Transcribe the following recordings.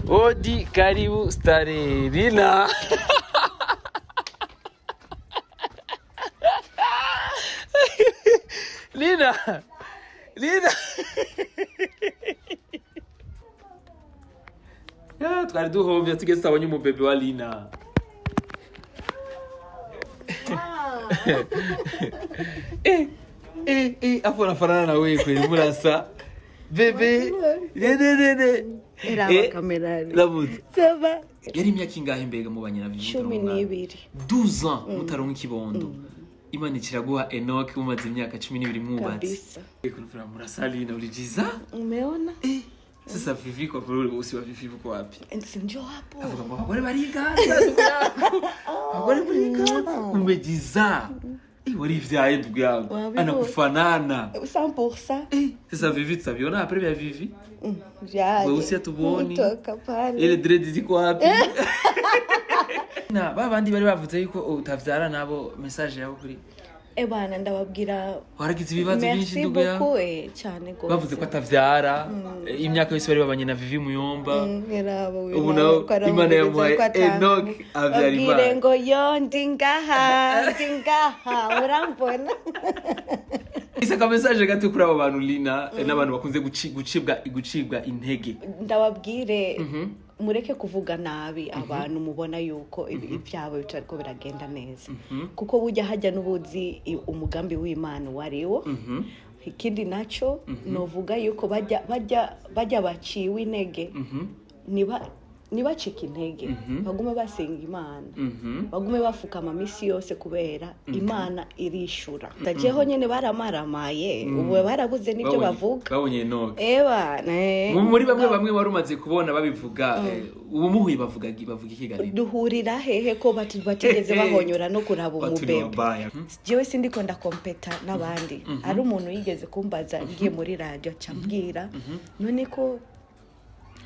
Odi karibu stare Lina. Lina. Ya twari duhovye tugeze tabonye umubebe wa Lina. Afona farana na wewe kweli murasa. Bebe. Era kamerari. Labuze. Saba. Yari imyaka ingahe mbega mubanye na byo? 12. 12 ans mutaronka ikibondo. Imana ikiraguha Enoch umaze imyaka 12 mwubatse. Kabisa. Kunufura murasa Lina ulijiza? Umeona? Sasa Vivi kwa kweli usi wa Vivi uko wapi? Ndio hapo. Avuga ngo abagore barigaza ndugu. Abagore barigaza. Umejiza. Wari vyaye ndugu yangu. Anakufanana. 100%. Sasa Vivi tutaviona après ya Vivi? Vyaje. Wewe usi atuboni. Toka pale. Ile dread ziko wapi? Na babandi bari bavuze yuko utavyara nabo message yabo kuri. Bana ndababwira waragize ibibazo byinshi ndugu yawe. Merci beaucoup cyane gose. Bavuze ko atavyara. Imyaka yose bari babanye na Vivi Muyomba. Ubu nawe Imana yamuhaye Enoch avyara Imana. Abwire ngo yo ndingaha urambona. Isa ka message gato kuri abo bantu Lina n'abantu bakunze gucibwa intege. Ndababwire mureke kuvuga nabi abantu mubona yuko ibyabo bitariko biragenda neza kuko bujya hajya n'ubuzi umugambi w'Imana wariwo ikindi naco novuga yuko bajya baciwe intege nibacika intege bagume basenga Imana bagume bafukama misi yose kubera Imana irishura ndajeho nyene baramaramaye ubu barabuze nibyo bavuga babonye Enoch muri bamwe warumaze kubona babivuga ubu muhuye bavuga ikigari duhurira hehe ko batigeze bahonyora no kuraba umubebe jewe sindiko ndakompeta n'abandi ari umuntu yigeze kumbaza ngiye muri radio cyambwira none ko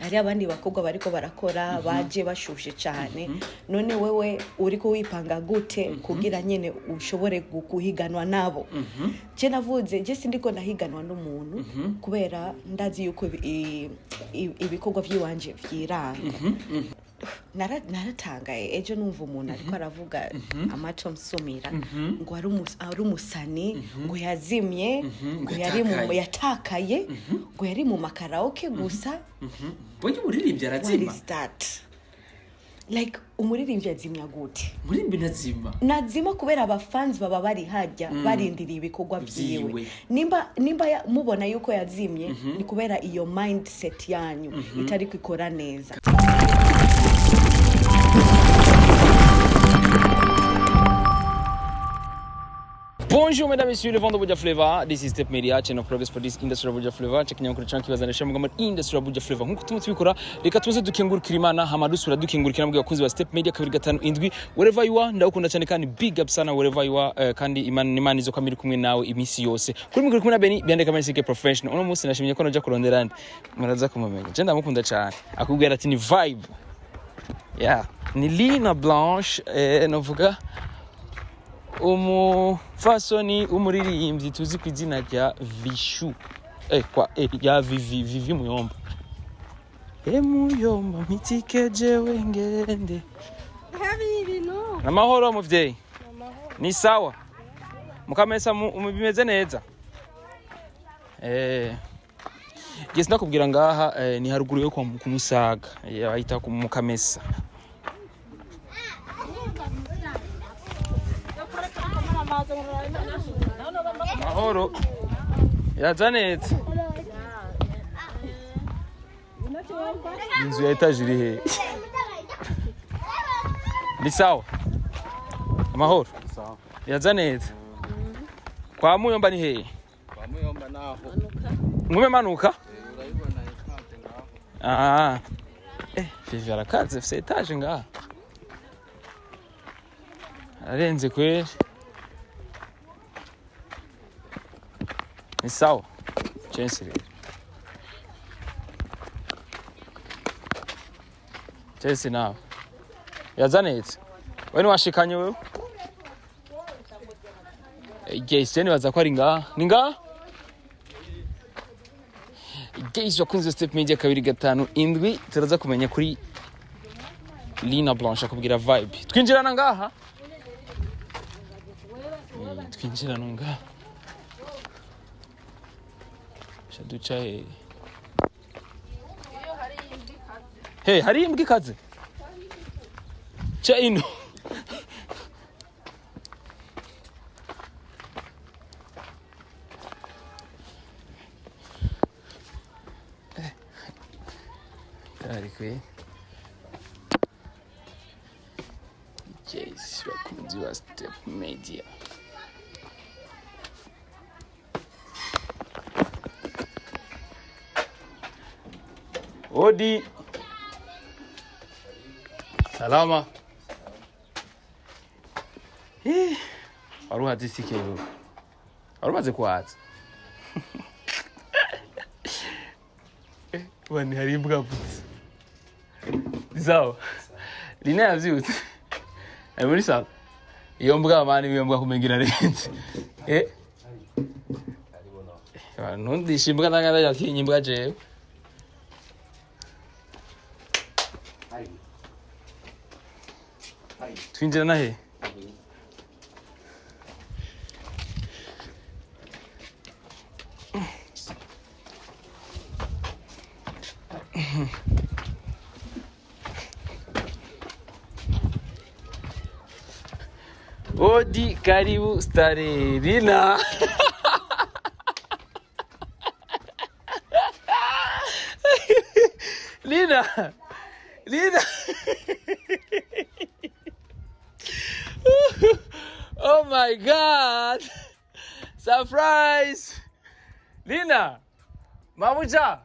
ari abandi bakobwa bariko barakora baje bashushe cyane none wewe uriko wipanga gute kugira nyene ushobore guhiganwa nabo je navuze je sindiko ndahiganwa n'umuntu kubera ndazi yuko ibikorwa by'iwanje vyiranga naratangaye ejo numva umuntu ariko aravuga amaco msumira ngo ari umusani ngo yazimye ngo yari mu yatakaye ngo yari mu makaraoke gusa Boye umuririmbyi arazima. What is that? Like umuririmbyi azimya gute? Umuririmbyi nazima kubera abafans baba bari hajya barindiriye ibikorwa byiwe. Nimba mubona yuko yazimye ni kubera iyo mindset yanyu itari kwikora neza. Bonjour mesdames et messieurs, le vent de Uburyo Flavor. This is Step Media, channel of progress for this industry of Uburyo Flavor. Checking out canke bazanisha mu industry of Uburyo Flavor. Nkuko tumutubikora, reka tuze dukengurukira Imana, hama dusura dukengurukira mu bakunzi ba Step Media 257 wherever you are. Ndakunda cyane kandi big up sana wherever you are kandi Imana izo kamiri kumwe nawe imisi yose. Kuri mikoro kumwe na Beni byandika kamanisi professional. Uno munsi nashimye ko naje kurondera ndi. Muraza kumumenya. Je ndamukunda cyane. Akubwira ati ni vibe. Yeah, ni Lina Blanche novuga umufasoni umuririmbyi tuzi ku izina rya Vishu ya Vivi Muyomba Muyomba mitike jewe ngende namahoro muvyeyi ni sawa mukamesa bimeze neza gese ndakubwira ngaha ni haruguru yo kwa Kumusaga bayita ku Mukamesa mahoro yazanetse inzu ya etage iri he ni sawa amahoro sawa yazanetse kwa Muyomba ni he kwa Muyomba naho ngume manuka urayibona ikaze ngaho Vivi arakaze fise etage ngaha arenze kweli ni sawa Chelsea nawe yazanetse wewe washikanye wewe Jason baza ko ari ngaha ni ngaha Case wakunze Step Media 257 turaza kumenya kuri Lina Blanche akubwira vibe. Twinjirana ngaha. Twinjirana ngaha. Shaducha Hey, hari imbwa ikaze. Cha ino. Ariko yes, wakunzi wa Step Media. Odi. Salama. Aruha zisike yo. Arumaze kwaza. Wani hari imbwa putse. Zao. Lina yavyutse. Ari muri sala. Iyo mbwa mani iyo mbwa kumengira renze. Ntundi imbwa nangana yakinye imbwa jewe. Twinjira nahe? Odi karibu stare Lina. Lina. Oh my God. Surprise. Lina. Mamucha.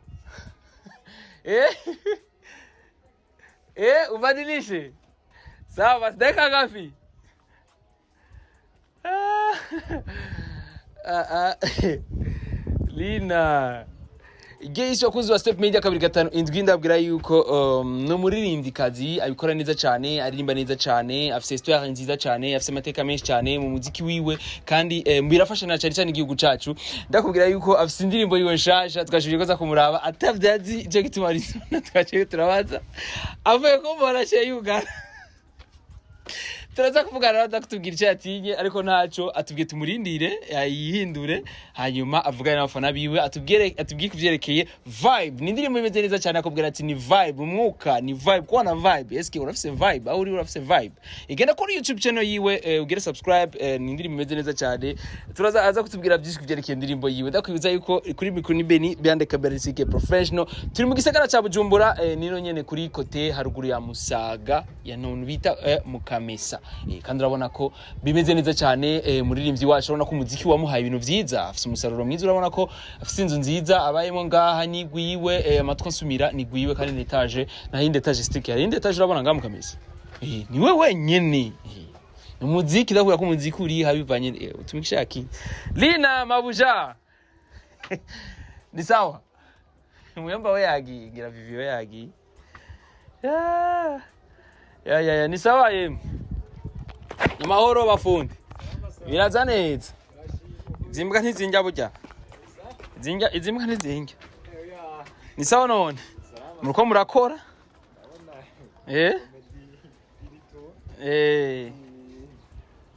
Ubadilishe. Sawa, dakika ngapi? Lina. Igeyisi wakunzi wa Step Media 257 ndabwira yuko no muririmbyi kazi abikora neza cyane, aririmba neza cyane, afite histoire nziza cyane, afite amateka menshi cyane mu muziki wiwe kandi birafasha na cyane igihugu cyacu. Ndakubwira yuko afite indirimbo yiwe nshasha twashije koza kumuraba atavyazi cyo gituma ari twaciye turabaza avuye ko mbona cye yugana. Turaza kuvugana badakutubwira icyo yatinye ariko ntaco atubwiye tumurindire yihindure hanyuma avugana n'abafana biwe atubwiye kuvyerekeye vibe. Ni indirimbo imeze neza cyane akubwira ati ni vibe umwuka ni vibe kwana vibe eske urafise vibe aho uri urafise vibe igenda kuri YouTube channel yiwe ugere subscribe. Ni indirimbo imeze neza cyane turaza aza kutubwira byinshi kuvyerekeye indirimbo yiwe ndakwibuza yuko kuri mikro ni Beni Biande Kaberisike professional turi mu gisagara ca Bujumbura nino nyene kuri kote haruguru ya Musaga ya none bita Mukamesa. Kandi urabona ko bimeze neza cyane muririmbyi wacu urabona ko umuziki wamuhaye ibintu byiza afite umusaruro mwiza urabona ko afite inzu nziza abayemo ngaha ni gwiwe amatwa nsumira ni gwiwe kandi ni etage na hinde etage stick ya hinde etage urabona ngaha Mukamesa ni we wenyene umuziki ndavuga ko umuziki uri habivanye utumikishaki Lina mabuja ni sawa muyomba we yagi gira vivyo yagi ya ni sawa Amahoro bafundi. Biraza neza. Zimbwa ntizinjya burya. Izimbwa ntizinjya. Ni sawa none. Muruko murakora?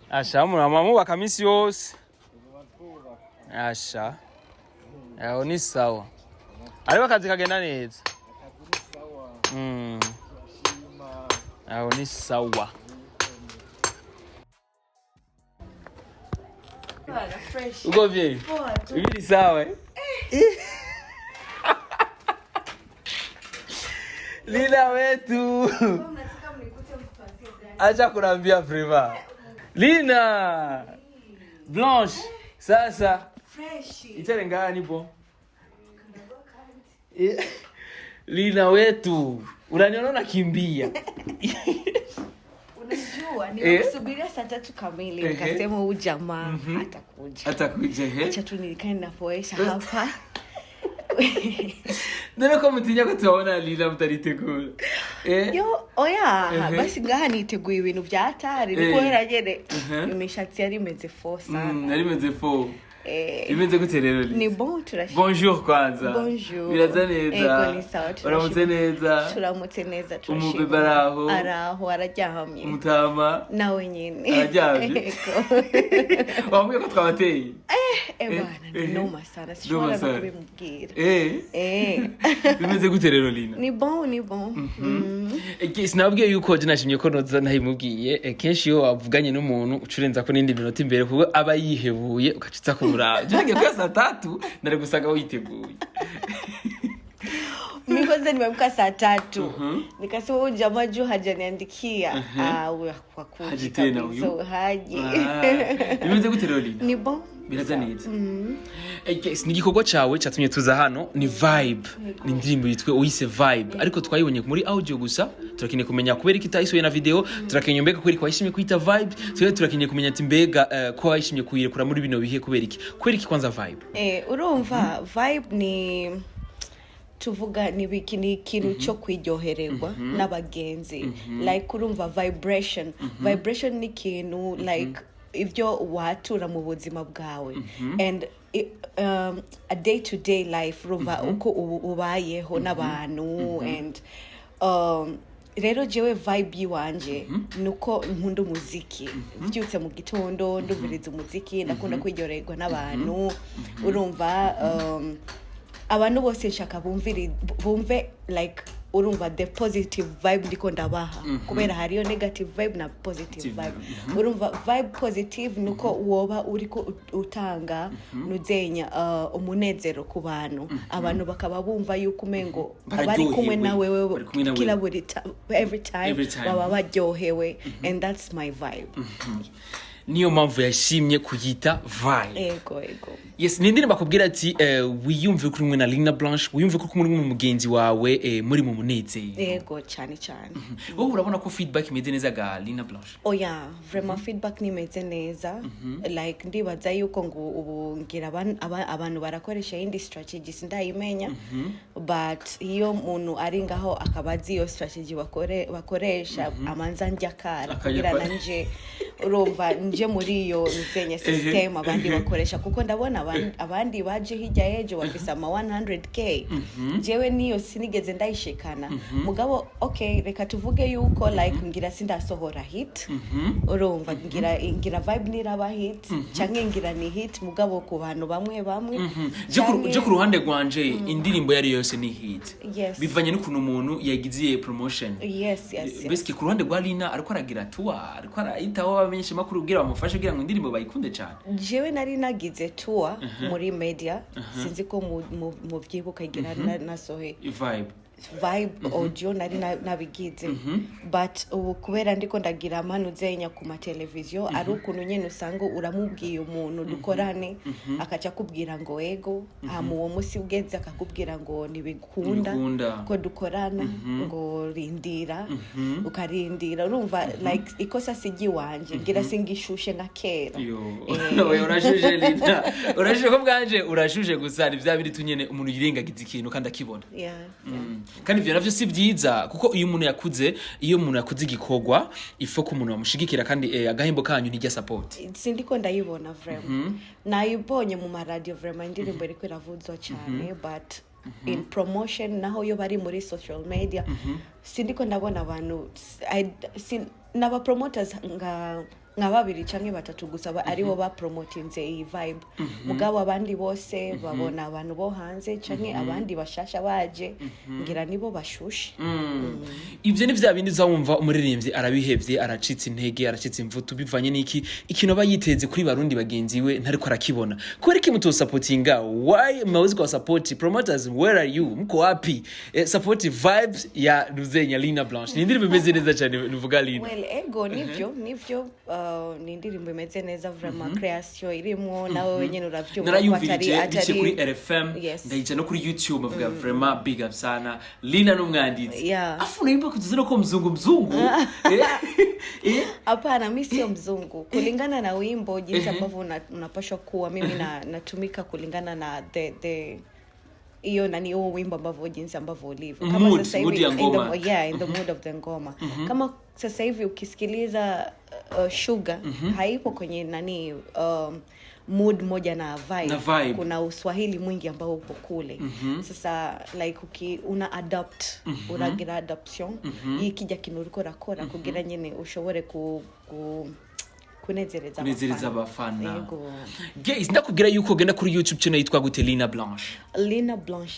Asha muramamu bakamisi yose. Asha. Aho ni sawa. Ariko akazi kagenda neza. Aho ni sawa. Fresh. Uko bien? Ibiri sawa Lina wetu. Acha kunambia Freva. Lina. Blanche. Sasa. Fresh. Itere ngani po? Lina wetu. Unaniona nakimbia. Unajua nimekusubiria saa 3 kamili nikasema huyu jamaa atakuja. Acha tu nikae napoesha hapa. Nene ko mutinya ko tubona Lina mutaritegura. Yo oya basi ngaha niteguye ibintu byatari niko heragere imishatsi yari meze fo sana. Yari meze fo. Bimeze gute rero? Ni bon turashimye. Bonjour kwanza. Bonjour. Biraza neza. Ego ni sawa turashimye. Uramutse neza. Turamutse neza turashimye. Umubebe araho. Araho araryamye. Umutama. Nawe nyine. Araryamye. Wambwiye ko twabateye. Bana noma sana sishobora no kubimubwira. Bimeze gute rero Lina? Ni bon. Sinabwiye yuko je nashimye ko noza ntayimubwiye. Kenshi yo wavuganye n'umuntu ucurenza ko n'indi minota imbere kuko aba yihebuye ukacitsa ku muraba. Jange kwa saa 3 nari gusanga witeguye. Mikoze nimemka saa 3. Nikasema jamaa juu hajaniandikia. Kwa haji tena huyu. So haji. Bimeze gute rero Lina? Ni bon. Biraza neza. Ni igikorwa cawe cyatumye tuza hano ni vibe. Ni indirimbo yitwe Uyise Vibe. Ariko twayibonye muri audio gusa. Turakeneye kumenya kubera iki tayisuye na video. Turakeneye mbega kubera ko wayishimye kwita vibe. Turakeneye kumenya ati mbega ko wayishimye kuyirekura muri bino bihe kubera iki. Kubera iki kwanza vibe? Urumva vibe ni tuvuga ni ikintu cyo kwiryohererwa n'abagenzi. Like urumva vibration ni ikintu like ivyo watura mu buzima bwawe and a day to day life ruva uko ubayeho n'abantu and rero jewe vibe yiwanje nuko nkunda umuziki byutse mu gitondo ndumviriza umuziki ndakunda kwiryoherwa n'abantu urumva abantu bose nshaka bumve like urumva the positive vibe ndiko ndabaha kubera hariyo negative vibe na positive vibe urumva vibe positive nuko woba uriko utanga nuzenya umunezero ku bantu abantu bakaba bumva yuko umengo abari kumwe nawe kila every time baba baryohewe and that's my vibe. Niyo mpamvu yashimye kuyita vibe. Ego. Yes, nindire bakubwira ati wiyumve kuri mwe na Lina Blanche, wiyumve ko muri mu mugenzi wawe muri mu munezero. Ego cyane. Wowe urabona ko feedback imeze neza ga Lina Blanche? Oh yeah, vraiment feedback ni imeze neza. Like ndibaza yuko ngo ubu ngira abantu barakoresha indi strategy sindayimenya. But iyo umuntu ari ngaho akabazi iyo strategy bakoresha amanza njyakara kugira nanje urumva nje muri iyo nzenye system abandi bakoresha kuko ndabona abandi baje hirya yejo bafisa ama 100k jewe niyo sinigeze ndayishikana mugabo okay reka tuvuge yuko like ngira sindasohora hit urumva ngira vibe niraba hit canke ngira ni hit mugabo ku bantu bamwe je ku ruhande rwanje indirimbo yari yose ni hit bivanye n'ukuntu umuntu yagiziye promotion. Yes. Bese ku ruhande rwa Lina ariko aragira tour ariko arayitaho abamenyesha makuru kugira bamufashe kugira ngo indirimbo bayikunde cyane. Jewe nari nagize tour muri media sinzi ko mu byibuka igira nasohe vibe audio nari nabigize but ubu kubera ndiko ndagira amanu zenya ku ma televiziyo ari ukuntu nyene usanga uramubwiye umuntu dukorane akaca kubwira ngo ego uwo musi ugeze akakubwira ngo nibikunda ko dukorana ngo rindira ukarindira urumva like ikosa sigi wanje ngira singishushe nka kera. Urashuje Lina urashuje ko bwanje urashuje gusara ivya biri tunyene umuntu yirengagiza ikintu kandi akibona. Kandi ivyo navyo si byiza kuko iyo umuntu yakuze igikorwa ifo ko umuntu bamushigikira kandi agahembo kanyu nijya support. Sindiko ndayibona vraiment nayibonye mu radio vraiment indirimbo iri kwiravuzwa cyane but in promotion naho yo bari muri social media sindiko ndabona abantu naba promoters nka babiri canke batatu gusa aribo ba promotinze iyi vibe mugabo abandi bose babona abantu bo hanze canke abandi bashasha baje ngira nibo bashushe. Ivyo ni vya bindi uzawumva umuririmbyi arabihevye aracitse intege aracitse imvutu bivanye niki ikintu bayiteze kuri barundi bagenzi we ntariko arakibona kubera iki muto supportinga why mawezi kwa support promoters where are you mko wapi support vibes ya Ruzenya Lina Blanche ni ndirimbo imeze neza cyane nuvuga Lina. Well ego nivyo ni indirimbo imeze neza vraiment creation irimo nawe wenyene uravyumva atari kuri RFM ndayije no kuri YouTube bavuga vraiment big up sana Lina n'umwanditsi afu naimba kutuzana ko mzungu hapana mimi sio mzungu kulingana na wimbo jinsi ambavyo unapaswa kuwa mimi natumika kulingana na the iyo nani huo wimbo ambavyo jinsi ambavyo ulivyo kama sasa hivi in the mood of the ngoma kama sasa hivi ukisikiliza Sugar haipo kwenye nani mood moja na vibe. Na vibe. Kuna uswahili mwingi ambao upo kule. Sasa like una adapt uragira adaptation ikijya kinuriko rakora kugira nyene ushobore kunezereza abafana. Guys, ndakubwira yuko genda kuri YouTube channel yitwa gute Lina Blanche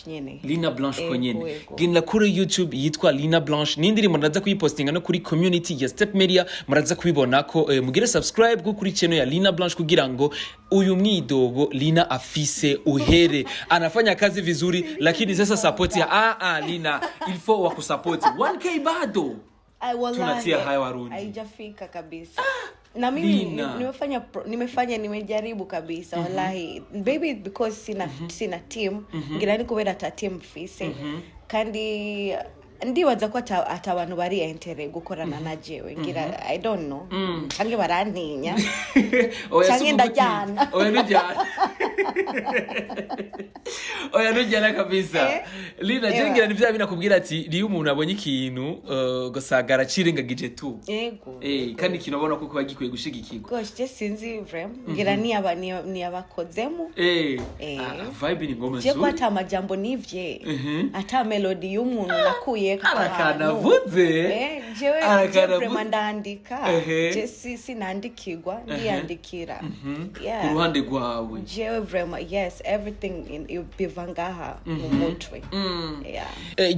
nyene. Lina Blanche ko nyene. Genda kuri YouTube yitwa Lina Blanche. Nindiri muraza kuyipostinga no kuri community ya Step Media muraza kubibona ko mugire subscribe kuri channel ya Lina Blanche kugira ngo uyu mwidogo Lina afise uhere. Anafanya kazi vizuri lakini sasa support ya Lina il faut wa kusupport 1k bado. Tunatia haya Warundi. Haijafika kabisa. Na mimi nimejaribu kabisa wallahi baby because sina team ngira niko wera ta team Ufise kandi ndibaza ko atabantu bari entere gukorana na jewe ngira I don't know canke barantinya canke ndajyana oya nujyana kabisa Lina jengira nivya binakubwira ati niyo umuntu abonye ikintu gusagara cirengagije tu yego kandi kinobona ko bagikwiye gushigikirwa gosh just sinzi vrem ngira ni abakozemo vibe ni ngoma nzuri je kwata amajambo nivye ata melody y'umuntu nakuye arakanavuze jewe ndandika je sinandikirwa ndiyandikira ku ruhande rwawe jewe vrema yes everything bivangaha mu mutwe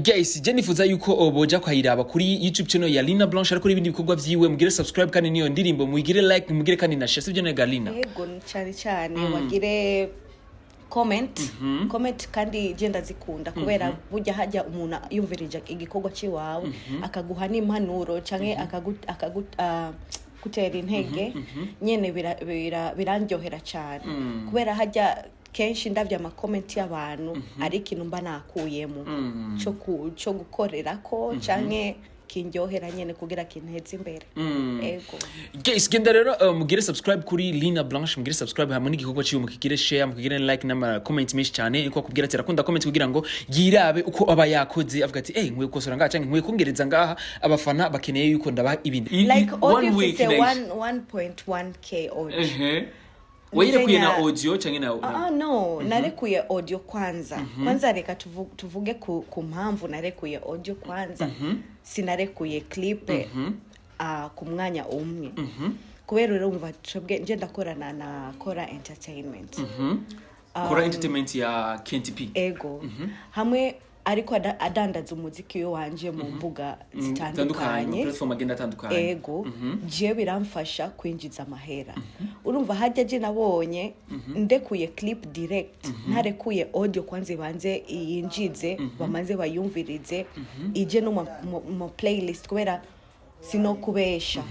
guys je nifuza yuko boja kwayiraba kuri YouTube channel ya Lina Blanche ariko ibindi bikorwa vyiwe mugire subscribe kandi niyo ndirimbo mugire like mugire kandi na share sivyo na Lina yego cyane wagire comment kandi genda zikunda kubera burya hajya umuntu yumvirije igikorwa ciwawe akaguha n'impanuro canke kutera intege nyene birandyohera cyane kubera hajya kenshi ndavye ama comment y'abantu ari ikintu mba nakuyemo cyo gukorera ko canke kinjohera nyene kugira kinteze imbere guys genda rero mugire subscribe kuri Lina Blanche mugire subscribe hamwe n'igikorwa cyo mukigire share mukigire like na comment menshi cyane iko kubwira ati rakunda comment kugira ngo yirabe uko aba yakoze avuga ati nkwiye gukosora ngaha canke nkwiye kongereza ngaha abafana bakeneye yuko ndabaha ibindi like audio is 1.1k audio Wairekuye na audio canke na no narekuye audio kwanza reka tuvuge ku mpamvu narekuye audio kwanza sinarekuye clip ku mwanya umwe kubera urumva twebwe nje ndakorana na Kora Entertainment Kora Entertainment ya KNTP ego hamwe ariko adandaza umuziki wanje mu mbuga zitandukanye platform agenda atandukanye ego je biramfasha kwinjiza amahera urumva hajya je nabonye ndekuye clip direct ntarekuye audio kwanze banze yinjize bamaze bayumvirize ije no mu playlist kubera sino kubesha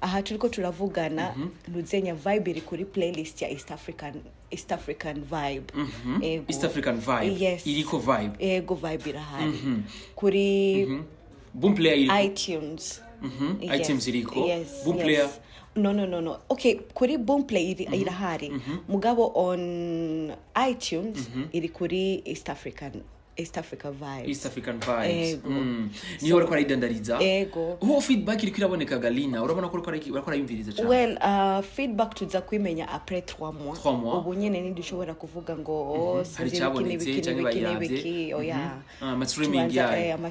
aha turiko turavugana Luzenya vibe iri kuri playlist ya East African vibe East African vibe yes. Iriko vibe vibe irahari kuri boom player iriko iTunes iTunes iriko boom player no okay kuri boom play irahari mugabo on iTunes iri kuri East Africa vibes niyo bariko arayidandariza ego feedback iri kwiraboneka Galina urabona ko bariko arayumviriza cyane well feedback tuza kwimenya après 3 mois ubu nyene ni dushobora kuvuga ngo sinzi oya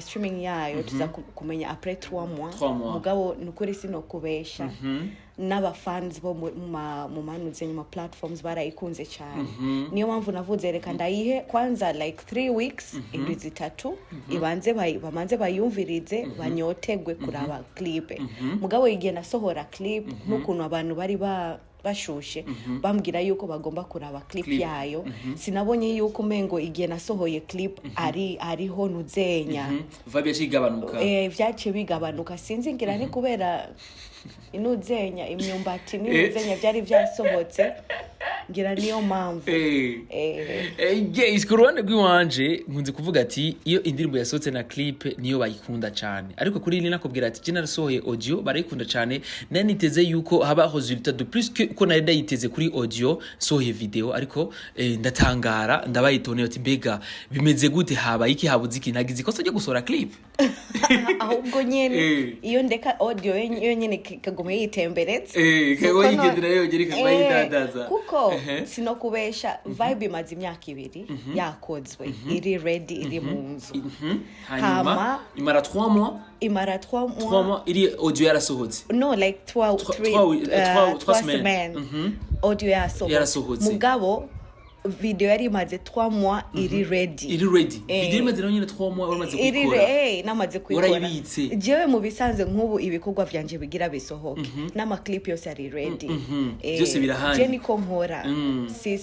streaming yayo tuza kumenya après 3 mois mugabo nukuri sino kubesha n'abafans bo mu manuze nyuma platforms barayikunze cyane niyo mpamvu navuze reka ndayihe kwanza like 3 weeks indwi zitatu bamanze bayumvirize banyotegwe kuraba clip mugabo igihe nasohora clip n'ukuntu abantu bari bashushe bambwira yuko bagomba kuraba clip yayo sinabonye yuko mengo igihe nasohoye clip ariho nuzenya vyaciye bigabanuka sinzi ngira ni kubera inuzenya imyumbati n'inuzenya byari byasohotse ngira niyo mpamvu ku ruhande rw'iwanje nkunze kuvuga ati iyo indirimbo yasohotse na clip niyo bayikunda cyane ariko kuri Lina nakubwira ati jina nasohoye audio barayikunda cyane naniteze yuko haba resultat de plus que uko nari yiteze kuri audio sohoye video ariko ndatangara ndabayitoneye ati mbega bimeze gute haba iki habuze iki nagize ikosa ryo gusohora clip ahubwo nyene iyo ndeka audio yo nyene kagome yitemberetse kago yigendera yo geri kabayidandaza kuko sinokubesha vibe imaze imyaka 2 yakozwe iri ready iri mu nzu hanyuma imara 3 mois iri audio yarasohotse no like 3 semaines audio yarasohotse mugabo video yari imaze 3 mois iri ready video imaze nyine 3 mois uramaze kuyikora namaze kuyikora jewe mu bisanze nk'ubu ibikorwa vyanje bigira bisohoke n'ama clip yose ari ready byose birahanje je niko nkora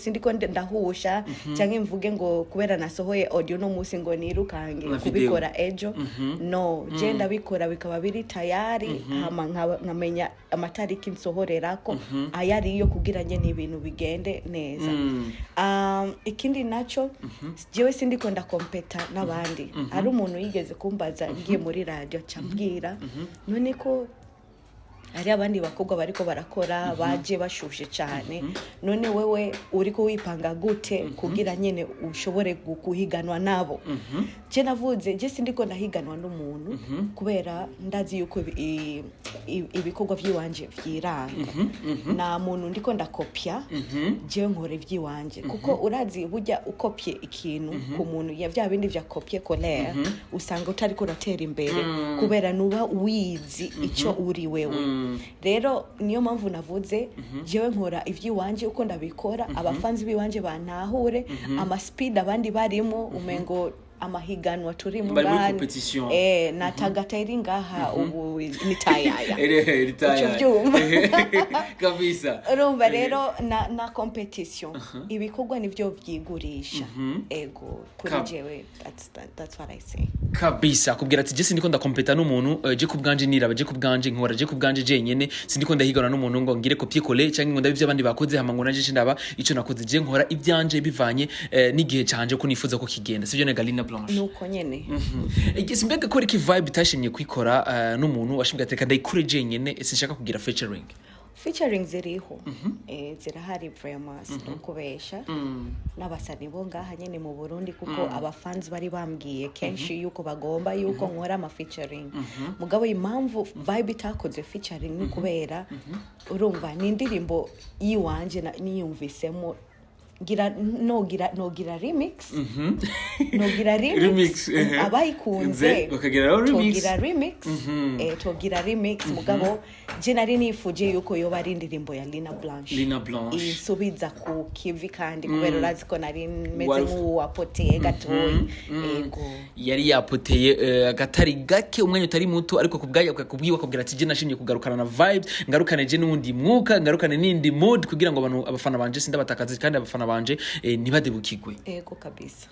sindiko ndahusha canke mvuge ngo kubera nasohoye audio no musi ngo nirukange kubikora ejo no je ndabikora bikaba biri tayari hama nkamenya amatariki nsohorerako ayari yo kugira nye n'ibintu bigende neza ikindi nacho jewe sindiko ndakompeta n'abandi ari umuntu yigeze kumbaza ngiye muri radio cambwira none ko ari abandi bakobwa bariko barakora baje bashushe cyane none wewe uriko wipanga gute kugira nyene ushobore guhiganwa nabo je navuze je sindiko ndahiganwa n'umuntu kubera ndazi yuko ibikorwa vyiwanje vyiranga na muntu ndiko ndakopya je nkore vyiwanje kuko urazi burya ukopye ikintu ku muntu ya vya bindi vya kopye colère usanga utariko ratera imbere kubera nuba wizi ico uri wewe rero niyo mpamvu navuze jewe nkora ivy'iwanje uko ndabikora abafanzi biwanje bantahure ama speed abandi barimo umengo amahiganwa turi mu bana natagatairi ngaha ubu nitayaya kabisa urumva rero na competition ibikorwa nivyo vyigurisha ego kuri jewe that's what I say kabisa kubwira ati je sindiko ndakompeta n'umuntu je kubganje niraba je kubganje nkora je kubganje jenyene sindiko ndahigana n'umuntu ngo ngire kopie coller cyangwa ngo ndabivye abandi bakoze hama ngo naje ndaba ico nakoze je nkora ivyanje bivanye n'igihe canje ko nifuza ko kigenda sivyo ne Galina Blanche nuko nyene igese mbega ko iki vibe itashimye kwikora n'umuntu washimye ateka ndayikure jenyene sinshaka kugira featuring ziriho zirahari vraiment kubesha n'abasani bo ngaha nyene mu Burundi kuko abafans bari bambwiye kenshi yuko bagomba yuko nkora ama featuring mugabo impamvu vibe itakoze featuring ni kubera urumva ni indirimbo yiwanje niyumvisemo nogira remix abayikunze togira remix mugabo je nari nifuje yuko yoba ari indirimbo ya Blanche isubiza ku kivi kandi kubera urazi ko nari meze nk'uwapoteye gatoyi ego yari yapoteye agatari gake umwanya utari muto ariko kubwiwa kubwira ati je nashimye kugarukana na vibes ngarukane je n'undi mwuka ngarukane n'indi mood kugira ngo abantu abafana banje sindabatakaze kandi abafana banje nibadebukigwe ego kabisa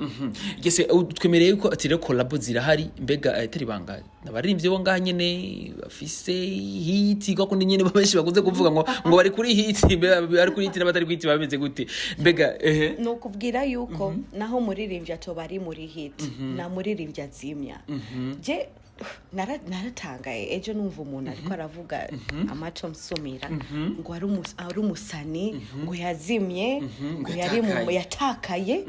gese twemereye ko ati rero collab zirahari mbega atari banga nabaririmbye bo ngaha nyene bafise hit ko nyene babenshi bakunze kuvuga ngo bari kuri hit bari kuri hit n'abatari kuri hit bameze gute mbega no kubwira yuko naho muririmbye ato bari muri hit na muririmbye azimya je naratangaye ejo numva umuntu ariko aravuga amato msumira ngo ari umusani ngo yazimye ngo yari mu yatakaye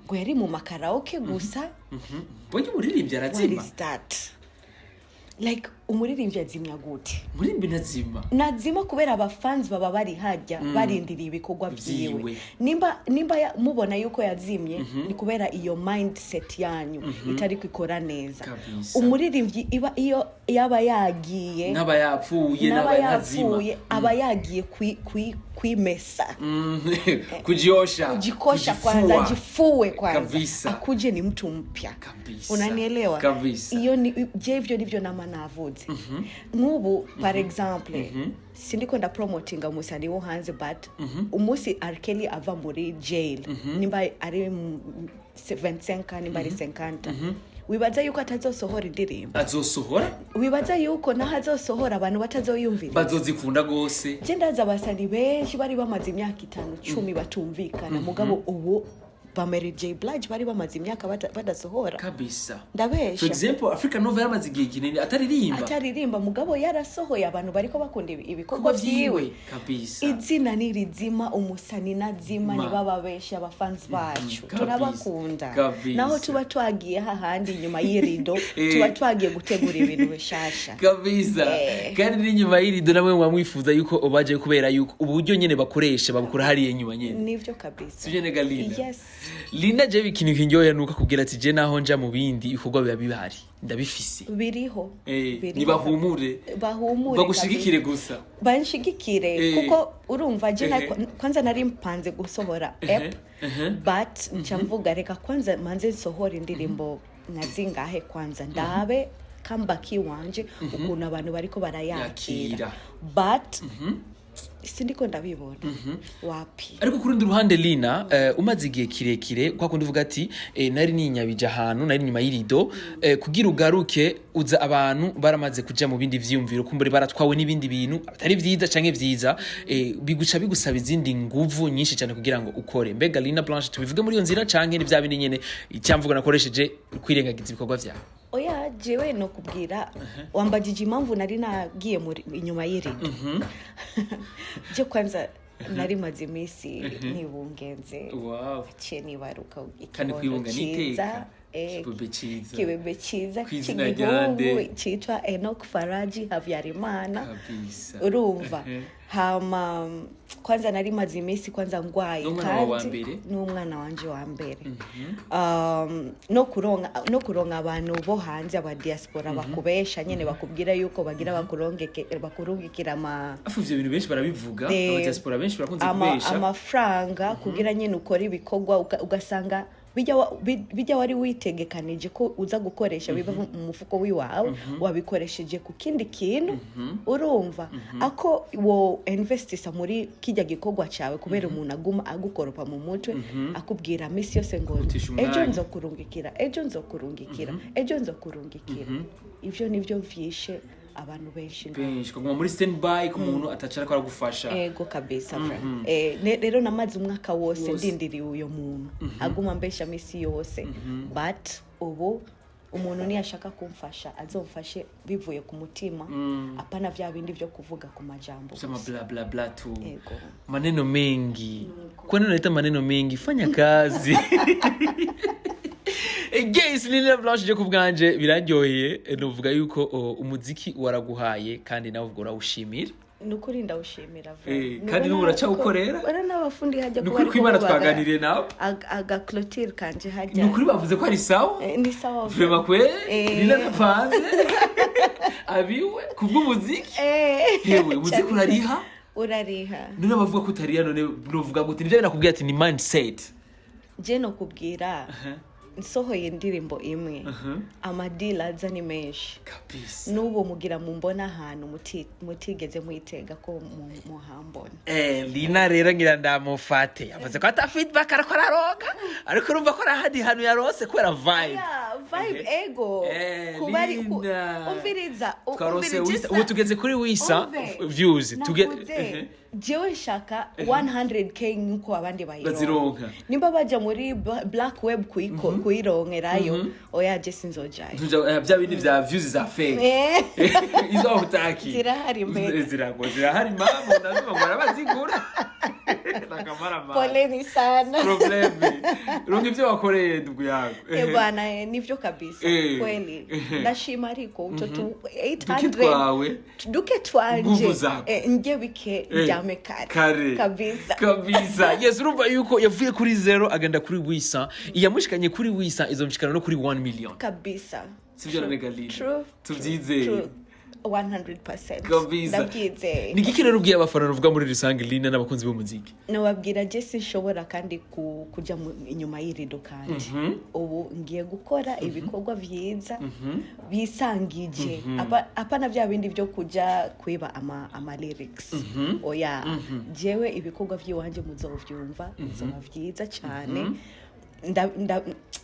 ngo yari mu makaraoke gusa bonye muririmbye arazima like umuririmbyi azimya gute murimbi nazima kubera abafans baba bari hajya barindiriye ibikorwa vyiwe nimba mubona yuko yazimye ni kubera iyo mindset yanyu itari kwikora neza umuririmbyi iba iyo yaba yagiye naba yapfuye aba yagiye kwimesa kujikosha kwanza jifuwe kwanza akuje ni mtu mpya unanielewa iyo je hivyo ndivyo nama navuze nk'ubu par exemple sindiko nda promoting umusani wo hanze but umusi Arkeli ava muri jail nimba ari 25 nimba ari 50 wibaza yuko atazosohora indirimbo azosohora wibaza yuko naho azosohora abantu batazoyumvira bazozikunda gose je ndaza abasani benshi bari bamaze imyaka 5-10 batumvikana mugabo ubu ba Mary J Blanche bari bamaze imyaka badasohora kabisa. Ndabesha. For example, Africa Nova yamaze igihe kinini ataririmba mugabo yarasohoye abantu bariko bakunda ibikorwa vyiwe kabisa. Izina nirizima umusani nazima ni bababesha abafans bacu turabakunda naho tuba twagiye hahandi nyuma y'irido tuba twagiye gutegura ibintu bishasha kabisa. Kandi n'inyuma y'irido namwe mwamwifuza yuko obaje kubera yuko uburyo nyene bakoresha babukura hariye nyuma nyene nivyo kabisa. Sije nega Lina. Yes. Lina je bikintu kinyoye nuka kubwira ati je naho nja mu bindi ibikorwa biba bihari ndabifise biriho ni bahumure bagushigikire gusa banshigikire kuko urumva je kwanza nari mpanze gusohora app but ncamvuga reka kwanza manze sohora indirimbo nazingahe kwanza ndabe comeback wanje ukuntu abantu bariko barayakira but sindiko ndabibona wapi. Ariko kurundi ruhande Lina umaze igihe kirekire kwa kundi uvuga ati nari ninyabije ahantu nari nyuma y'irido kugira ugaruke uza abantu baramaze kuja mu bindi vyiyumviro kumbure baratwawe n'ibindi bintu atari vyiza canke vyiza biguca bigusaba izindi nguvu nyinshi cyane kugira ngo ukore. Mbega Lina Blanche tubivuge muri iyo nzira canke ni vya bindi nyene icyamvugo nakoresheje kwirengagiza ibikorwa vyawe? Oya jewe no kubwira wambajije impamvu nari nagiye muri inyuma y'irido je kwanza nari maze imisi nibungenze cyeni baruka kandi kwibunga niteka kibebe ciza cy'igihungu cyitwa Enoch Faraji Havyarimana urumva hama kwanza nari maze imisi kwanza ngwaye kandi n'umwana wanje wa mbere no kuronka abantu bo hanze aba diaspora bakubesha nyene bakubwira yuko bagira bakurungikira afuvye ibintu benshi barabivuga aba diaspora benshi barakunze kubesha amafaranga kugira nyene ukora ibikorwa ugasanga bijya wari witegekanije ko uza gukoresha biva mu mufuko wiwawe wabikoresheje ku kindi kintu urumva ako wo investisa muri kijya gikorwa cyawe kubera umuntu aguma agukoropa mu mutwe akubwira misi yose ngo ejo nzokurungikira ivyo nivyo vyishe abantu benshi kuguma muri standby ku muntu atacara ko aragufasha ego kabisa rero namaze umwaka wose ndindiriye uyo muntu aguma mbesha misi yose but ubu umuntu ni ashaka kumfasha azomfashe bivuye ku mutima apana vya bindi vyo kuvuga ku majambo sema bla bla bla tu maneno mengi kwa nini unaita maneno mengi fanya kazi. Guys, Lina Blanche je kubwanje biraryoheye novuga yuko umuziki waraguhaye kandi nawe ubwo urawushimira nukuri ndawushimira kandi n'uraca ukorera bara n'abafundi hajya kuba nukuri kwimana twaganiriye nawe aga clôture kanje hajya nukuri bavuze ko ari sawa ni sawa vraiment kwe Lina napanze abiwe kubw'umuziki hewe umuziki urariha none bavuga ko utariya none novuga gute nivyo nakubwiye ati ni mindset je no kubwira nsohoye indirimbo imwe amadila aza ni menshi kabisa n'ubu mugira mumbona ahantu mutigeze muyitega ko muhambona Lina rero ngira ndamufate yavuze ko ata feedback arakora roga ariko urumva ko ahandi hantu yarose kwera vibe ego kubari umviriza ubu tugeze kuri wisa views jewe shaka 100k nkuko abandi bazironka nimba baja muri black web kuyironkerayo oya je sinzojayo bya bindi vya views za fake izo utaki zirahari mbere zirahari mama ndazuma ngora bazigura nakamara mama poleni sana problem ronke ivyo wakoreye ndugu yangu bwana nivyo kabisa kweli ndashima ariko utoto 800 duke twanje nje bike kare kabisa yes urumva yuko yavuye kuri 0 agenda kuri wisa iyamushikanye kuri wisa izomshikana no kuri 1 million kabisa sivyo negalina tuvyize 100% ndabyize nigiki rero ubwiye abafana ruvuga muri rusange Lina n'abakunzi b'umuziki nababwira je sinshobora kandi kuja inyuma y'irido kandi ubu ngiye gukora ibikorwa vyiza bisangije apana vya bindi vyo kuja kwiba ama lyrics oya jewe ibikorwa vyiwanje muzovyumva bizoba vyiza cyane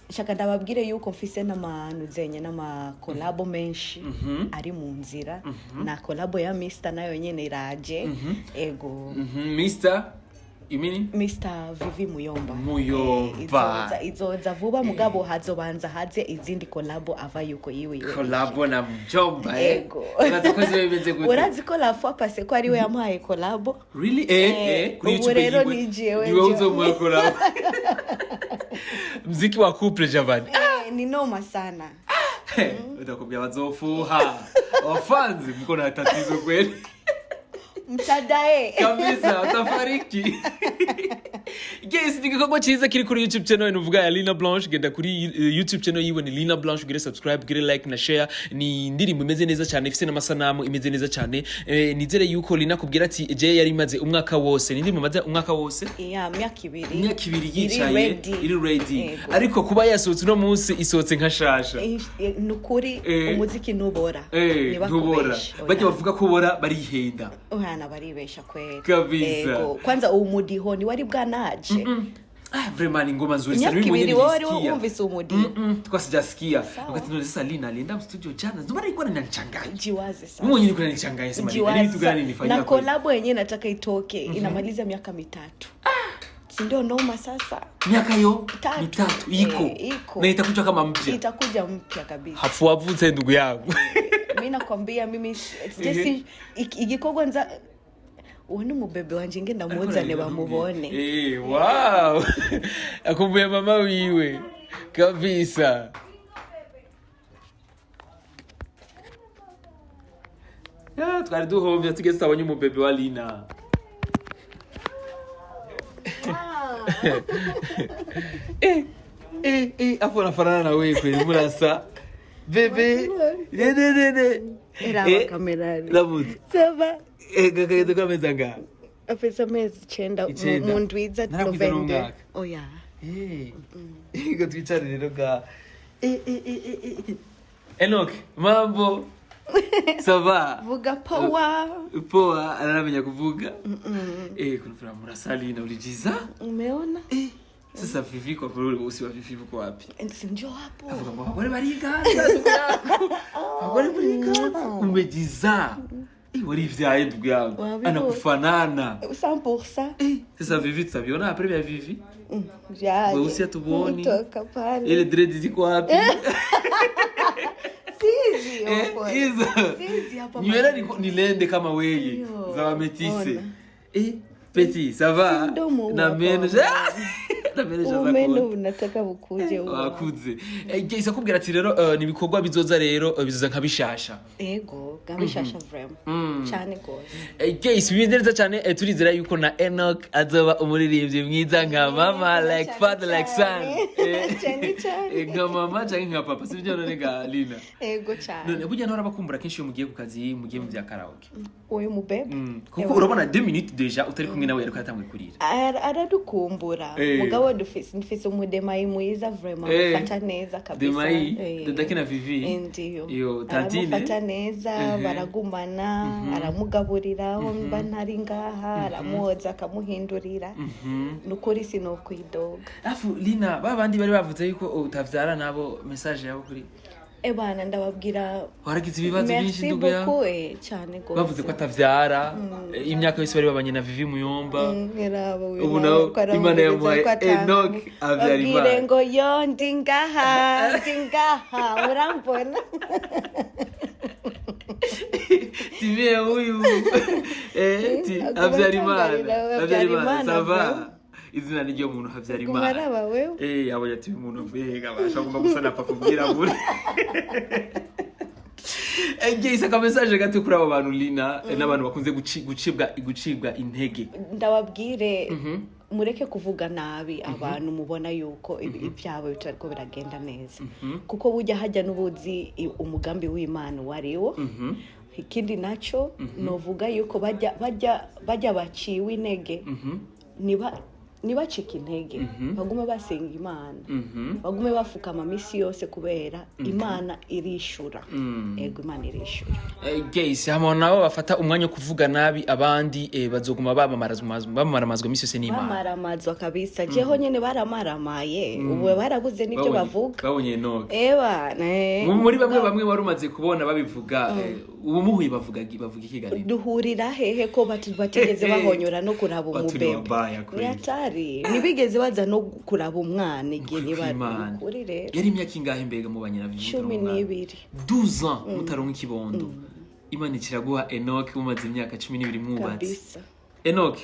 shaka ndababwire yuko mfise n'amanuzenye n'amakolabo menshi ari mu nzira na kolabo ya Mr nayo nyene iraje ego Imini? Mr. Vivi Muyomba. Izoza vuba mugabo hazobanza haze izindi collabo ava yuko yiwe. Collabo na Mjomba Urazi ko la fois passé ko ari we yamuhaye collabo. Really? Kuri YouTube rero nijewe. Niwe uzomuha collabo. Mziki wa couple Javani. Ni noma sana. Utakubia wazofuha. Wafanzi mko na tatizo kweli. Mtadae kabisa utafariki. Yes, nigikogwa chiza kiri kuri YouTube channel inuvuga ya Lina Blanche. Genda kuri YouTube channel yiwe ni Lina Blanche, ugire subscribe, ugire like na share. Ni indirimbo imeze neza cyane, ifite n'amasanamu imeze neza cyane. Nizere yuko Lina kubwira ati je yari imaze umwaka wose. Ni indirimbo imaze umwaka wose? Myaka ibiri. Myaka ibiri yicaye iri ready. Ariko kuba yasohotse no munsi isohotse nka shasha. Nukuri umuziki nubora. Ntubora. Bajya bavuga ko bora barihenda. Ohana baribesha kweli. Kabisa. Kwanza umudiho ni wari bwanaje. Vraiment ngoma nzuri sana. Mimi mwenyewe nilisikia. Umvise umudiho. Tukwa sijasikia. Wakati ndio sasa Lina alienda studio jana. Ndio maana ilikuwa inanichanganya. Jiwaze sana. Mimi mwenyewe nilikuwa inanichanganya sema ni vitu gani nifanyia. Na collab yenyewe nataka itoke inamaliza miaka 3. Si ndio noma sasa. Miaka hiyo 3 iko. Na itakuja kama mpya. Itakuja mpya kabisa. Hafu wavutse ndugu yangu. Mimi nakwambia mimi just igikogwa nza uone mubebe wanje ngenda muzane bamubone. Wow. Akumbuye mama wiwe kabisa. Twari duhovye tugeze tabonye umubebe wa Lina. Afu nafanana na wewe kweli murasa. Bebe. Era kamerani. Labuze. Saba. Gakagezo kameza nga. Afisa mezi 9 mu ndwiza November. Oya. Ngo twicare rero ga. Enoch, mambo. Sava. Vuga power. Poa, anamenya kuvuga. Kuna murasa Lina ulijiza? Umeona? Sasa Vivi kwa kweli usiwa Vivi uko wapi? Ndio hapo. Avuga ngo wale bariga. Wale bariga. Umejiza. Wali vyaye ndugu yangu. Anakufanana. 100%. Sasa Vivi tutaviona après ya Vivi? Ja. Wewe usituboni. Toka pale. Ile dread ziko wapi? Sisi hapo. Sisi hapa. Nywele nilende kama wewe za wametise. Petit, ça va? Na menje. Na menje za Umeno unataka bukuje uwo. Akuze. Isa kubwira ati rero nibikorwa bizoza rero bizoza nkabishasha. Ego, nkabishasha vraiment. Cyane gose. Isa bimeze cyane turizera yuko na Enoch azoba umuririmbyi mwiza nka mama like father like son. Nka mama cyangwa nka papa sibyo none ga Lina. Ego cyane. None kujya nora bakumbura kenshi iyo mugiye ku kazi mugiye mu bya karaoke. Oyo mubebe. Kuko urabona 2 minutes deja utari kumwe nawe ariko yatangiye kurira. Aradukumbura. Mugabo dufise umudemayi mwiza vraiment fata neza kabisa. Demayi dadakina Vivi. Ndio. Yo tantine. Fata neza baragumana aramugaburira aho mba ntari ngaha aramuhoza akamuhindurira. Nukuri sinokwidoga. Afu Lina babandi bari bavuze yuko utavyara nabo message yabo kuri Ebana ndababwira waragize ibibazo byinshi ndugu ya cyane gose bavuze ko atavyara imyaka yose bari babanye na Vivi Muyomba ubu nawe Imana yamuhaye Enoch avyara Imana ngo yo ndingaha urambona Timie huyu avyara Imana sava izina niryo muntu havyara Imana abo yati umuntu mbega bashaka gusana papa kugira bure Isa ka message gato kuri abo bantu Lina n'abantu bakunze gucibwa intege ndababwire mureke kuvuga nabi abantu mubona yuko ibyabo bitariko biragenda neza kuko bujya hajya n'ubuzi umugambi w'Imana wariwo ikindi naco novuga yuko bajya baciwe intege nibacika intege bagume basenga Imana bagume bafukama misi yose kubera Imana irishura ego Imana irishura guys hamo nabo bafata umwanya kuvuga nabi abandi bazoguma bamaramazwa misi yose n'Imana bamaramazwa kabisa jeho nyene baramaramaye ubu barabuze nibyo bavuga babonye noke muri bamwe warumaze kubona babivuga ubu muhuye bavuga ikiganiro duhurira hehe ko batigeze bahonyora no kuraba umubebe yatari nibigeze baza no kuraba umwana igihe nibari kuri rero yari imyaka ingahe mbega mu banyina byo 12 12 ans mutaronka ikibondo Imana ikiraguha Enoch umaze imyaka 12 mwubatse Enoch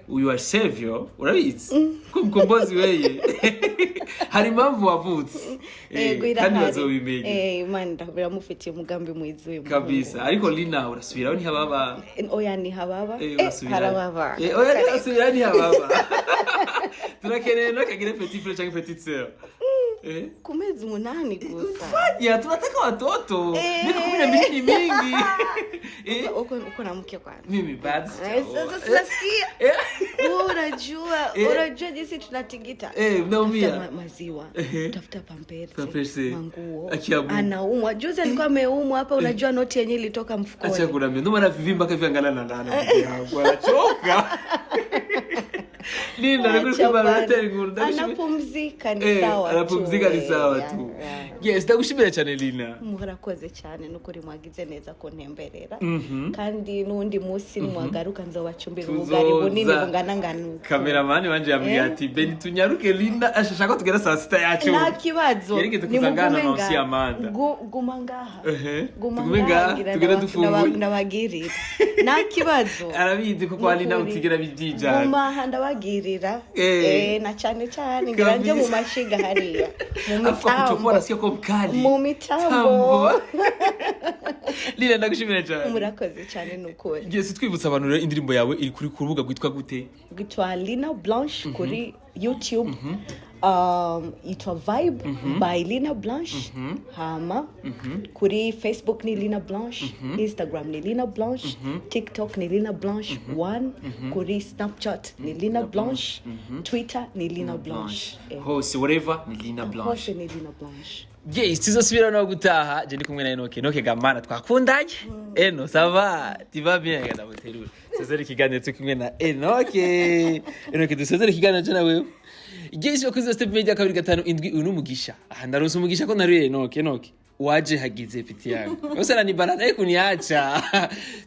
uyu are savior urabizi ko mkombozi weye hari impamvu wavutse kandi bazobimenye Imana biramufitiye umugambi mwiza uyu kabisa ariko Lina urasubiraho ni hababa oya ni hababa harababa oya urasubiraho ni hababa turakeneye no kagire petit frère cyangwa petite sœur kumezi 8 gusa fanya tunataka watoto niko kuna mingi uko na mke kwanza mimi bad sasa unajua jinsi tunatingita naumia maziwa tafuta pampers manguo akiabu anaumwa juzi alikuwa ameumwa hapa unajua noti yenyewe ilitoka mfukoni acha kuna mimi ndo maana vivimba kaviangana na nana yangu anachoka Nina nakushukuru barateri nguru anapumzika ni sawa anapumzika ni sawa tu yes ndagushimira cyane Lina murakoze cyane nukuri mwagize neza ko ntemberera kandi nundi musi nimwagaruka nzobacumbira ubugari bunini bungana ngano cameraman wanje yambwiye ati beni tunyaruke Lina ashaka tugera saa 6 yacu nta kibazo yerigeze kuzangana na usi Amanda guma ngaha tugera dufunguye ndabagirira nta kibazo arabizi ko kwa Lina utigera bijijana guma ndabagirira na cyane ngira mu mashiga hariya mu mitambo Lina ndagushimira cyane murakoze cyane nukuri Yesu twibutsa abantu rero indirimbo yawe iri kuri kurubuga gwitwa gute gwitwa Lina Blanche kuri YouTube itwa Vibe by Lina Blanche hama kuri Facebook ni Lina Blanche Instagram ni Lina Blanche TikTok ni Lina Blanche 1 kuri Snapchat ni Lina Blanche Twitter ni Lina Blanche hose whatever ni Lina Blanche hose ni Lina Blanche Yes, tuzosubira no gutaha je ndi kumwe na Enoch gamana twakundanye ça va tu vas bien gada muterure sezeri kiganiro turi kumwe na Enoch dusezeri kiganiro je nawe Yes, bakuze step media 257 uyu numugisha ndaronse umugisha ko nari Enoch waje hagize piti yangu yose ni banana kuniacha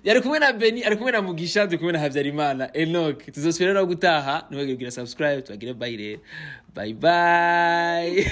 yari kumwe na Beni ari kumwe na Mugisha turi kumwe na Habyarimana Enoch tuzosubira no gutaha niwe gira subscribe tugire bye bye